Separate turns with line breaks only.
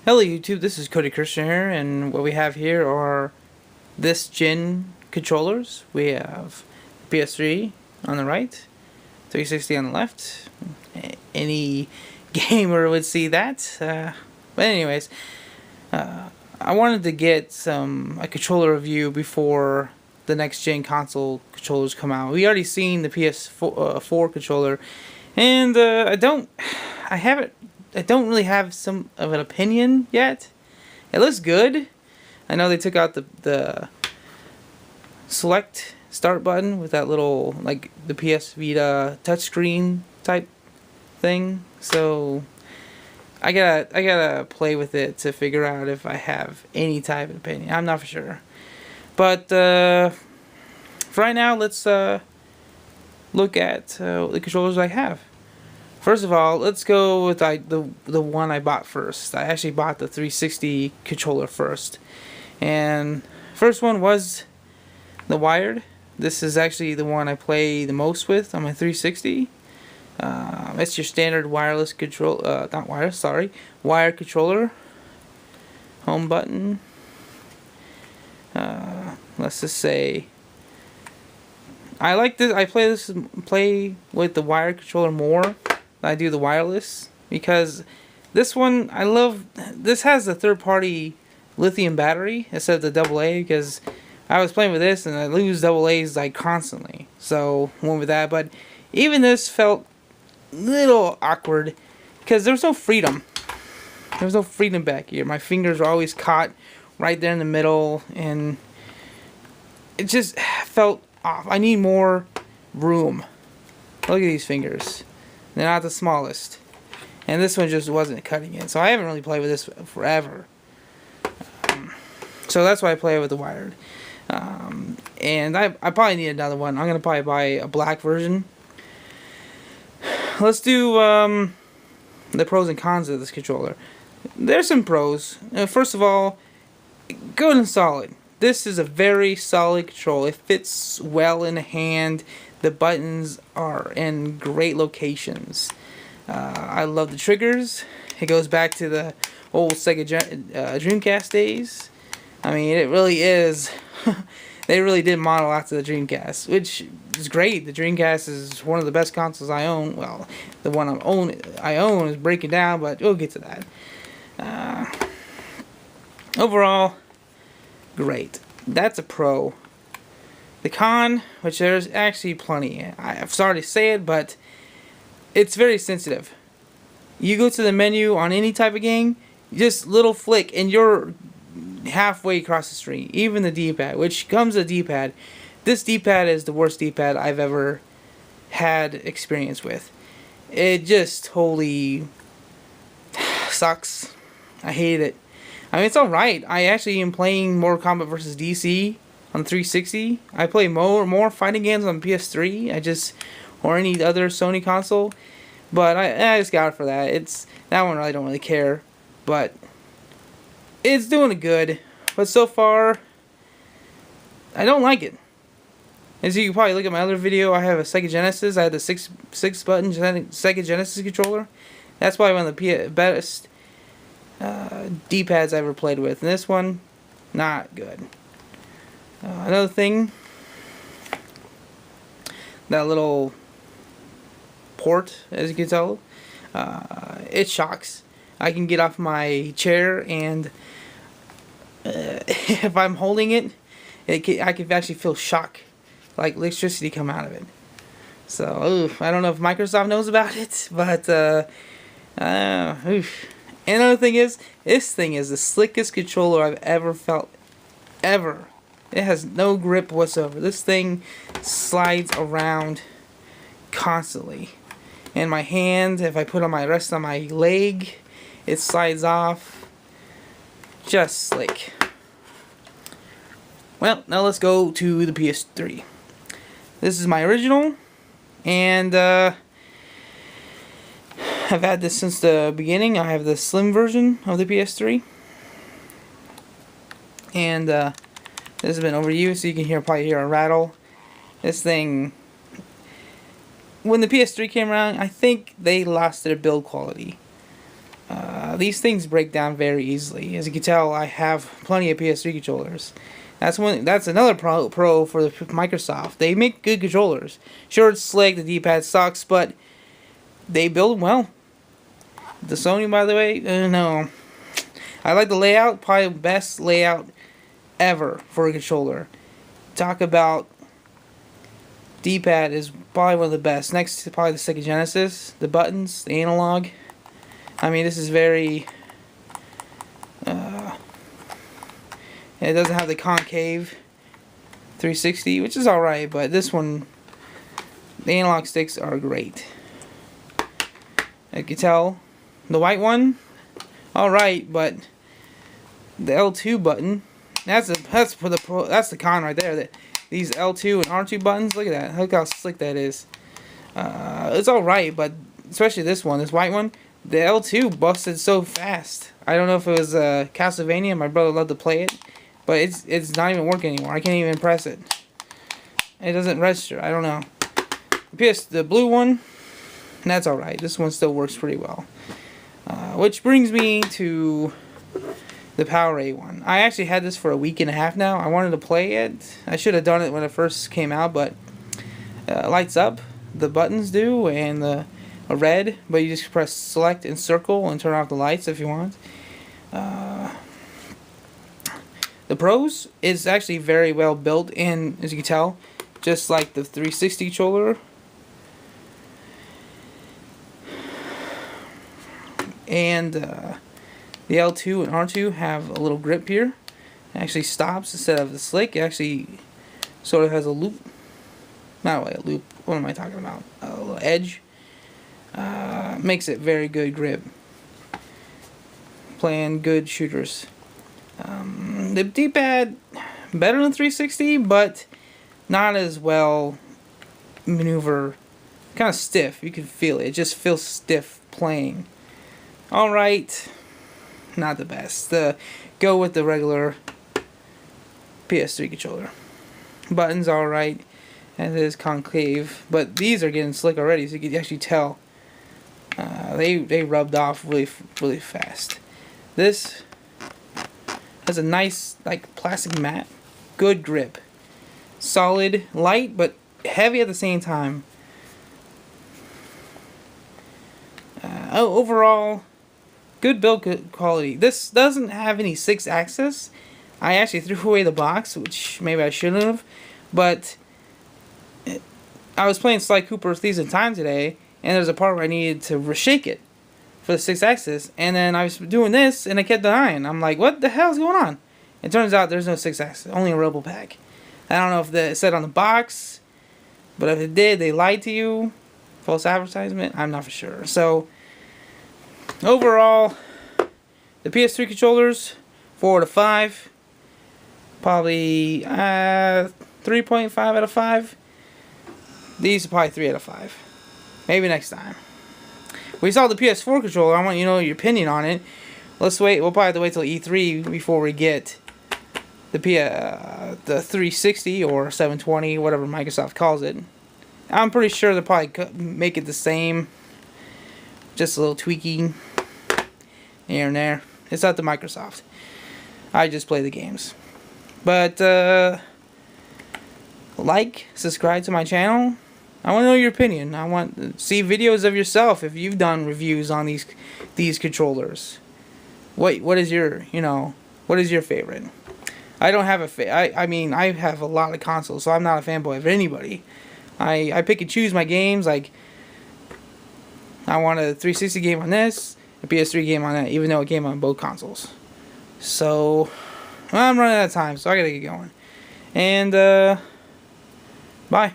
Hello YouTube, this is Cody Christian here, and what we have here are this gen controllers. We have PS3 on the right, 360 on the left. Any gamer would see that. But anyways, I wanted to get a controller review before the next gen console controllers come out. We already seen the PS4 controller, and I don't really have some of an opinion yet. It looks good. I know they took out the select start button with that little, like, the PS Vita touchscreen type thing. So I gotta play with it to figure out if I have any type of opinion. I'm not for sure. But for right now, let's look at the controllers I have. First of all, let's go with the one I bought first. I actually bought the 360 controller first. And first one was the wired. This is actually the one I play the most with on my 360. It's your standard wireless control, not wireless, sorry, wired controller. Home button. Let's just say I like this. I play with the wired controller more. I do the wireless because this one I love. This has a third-party lithium battery instead of the AA, because I was playing with this and I lose AA's like constantly. So went with that, but even this felt a little awkward because there was no freedom. There was no freedom back here. My fingers were always caught right there in the middle, and it just felt off. I need more room. Look at these fingers. They're not the smallest. And this one just wasn't cutting it. So I haven't really played with this forever. So that's why I play with the wired. And I probably need another one. I'm going to probably buy a black version. Let's do the pros and cons of this controller. There's some pros. First of all, good and solid. This is a very solid control. It fits well in the hand. The buttons are in great locations. I love the triggers. It goes back to the old Sega Dreamcast days. I mean, it really is. They really did model after the Dreamcast, which is great. The Dreamcast is one of the best consoles I own. Well, the one I own is breaking down, but we'll get to that. Overall, great. That's a pro. The con, which there's actually plenty. I'm sorry to say it, but it's very sensitive. You go to the menu on any type of game, just little flick, and you're halfway across the screen. Even the D-pad, which comes a D-pad. This D-pad is the worst D-pad I've ever had experience with. It just totally sucks. I hate it. I mean, it's alright. I actually am playing Mortal Kombat vs. DC on 360. I play more fighting games on PS3. Or any other Sony console. But I just got it for that. That one I don't really care. But it's doing good. But so far, I don't like it. As you can probably look at my other video, I have a Sega Genesis. I had the six button Sega Genesis controller. That's probably one of the best D-pads I ever played with. And this one, not good. Another thing, that little port, as you can tell, it shocks. I can get off my chair, and if I'm holding it, I can actually feel shock, like electricity come out of it. So, I don't know if Microsoft knows about it, but oof. And another thing is, this thing is the slickest controller I've ever felt, ever. It has no grip whatsoever. This thing slides around constantly. And my hand, if I put on my rest on my leg, it slides off. Just slick. Well, now let's go to the PS3. This is my original, and I've had this since the beginning. I have the slim version of the PS3. And this has been overused, so you can probably hear a rattle. This thing, when the PS3 came around, I think they lost their build quality. These things break down very easily. As you can tell, I have plenty of PS3 controllers. That's another pro for the Microsoft. They make good controllers. Sure, it's slick, the D-pad sucks, but they build well. The Sony, by the way, no. I like the layout, probably the best layout ever for a controller. Talk about D-pad is probably one of the best. Next to probably the Sega Genesis, the buttons, the analog. I mean, this is very. It doesn't have the concave 360, which is alright, but this one, the analog sticks are great. You can tell, the white one, alright, but the L2 button, that's the con right there. That these L2 and R2 buttons, look at that. Look how slick that is. It's alright, but especially this one, this white one, the L2 busted so fast. I don't know if it was Castlevania. My brother loved to play it, but it's not even working anymore. I can't even press it. It doesn't register. I don't know. The blue one, that's alright. This one still works pretty well. Which brings me to the Power A one. I actually had this for a week and a half now. I wanted to play it. I should have done it when it first came out, but it lights up. The buttons do, and a red, but you just press select and circle and turn off the lights if you want. The pros is actually very well built in, as you can tell, just like the 360 controller. And the L2 and R2 have a little grip here. It actually stops instead of the slick. It actually sort of has a loop. Not really a loop. What am I talking about? A little edge. Makes it very good grip. Playing good shooters. The D-pad better than 360, but not as well maneuver. Kind of stiff. You can feel it. It just feels stiff playing. Alright. Not the best. Go with the regular PS3 controller. Buttons alright. And it is concave. But these are getting slick already, so you can actually tell. They rubbed off really fast. This has a nice like plastic mat, good grip, solid, light but heavy at the same time. Overall, good build quality. This doesn't have any 6-axis. I actually threw away the box, which maybe I shouldn't have, but I was playing Sly Cooper Thieves in Time today, and there's a part where I needed to reshake it for the 6-axis, and then I was doing this, and I kept dying. I'm like, what the hell's going on? It turns out there's no 6-axis, only a Rebel pack. I don't know if it said on the box, but if it did, they lied to you. False advertisement, I'm not for sure. So, overall, the PS3 controllers, 4 out of 5. Probably 3.5 out of 5. These are probably 3 out of 5. Maybe next time. We saw the PS4 controller. I want you to know your opinion on it. Let's wait. We'll probably have to wait till E3 before we get the 360 or 720, whatever Microsoft calls it. I'm pretty sure they'll probably make it the same. Just a little tweaking here and there. It's up to Microsoft. I just play the games. But like, subscribe to my channel. I want to know your opinion. I want to see videos of yourself if you've done reviews on these controllers. What is your what is your favorite? I don't have I mean I have a lot of consoles, so I'm not a fanboy of anybody. I pick and choose my games. Like I want a 360 game on this, a PS3 game on that, even though it came on both consoles. So I'm running out of time, so I gotta get going. And bye.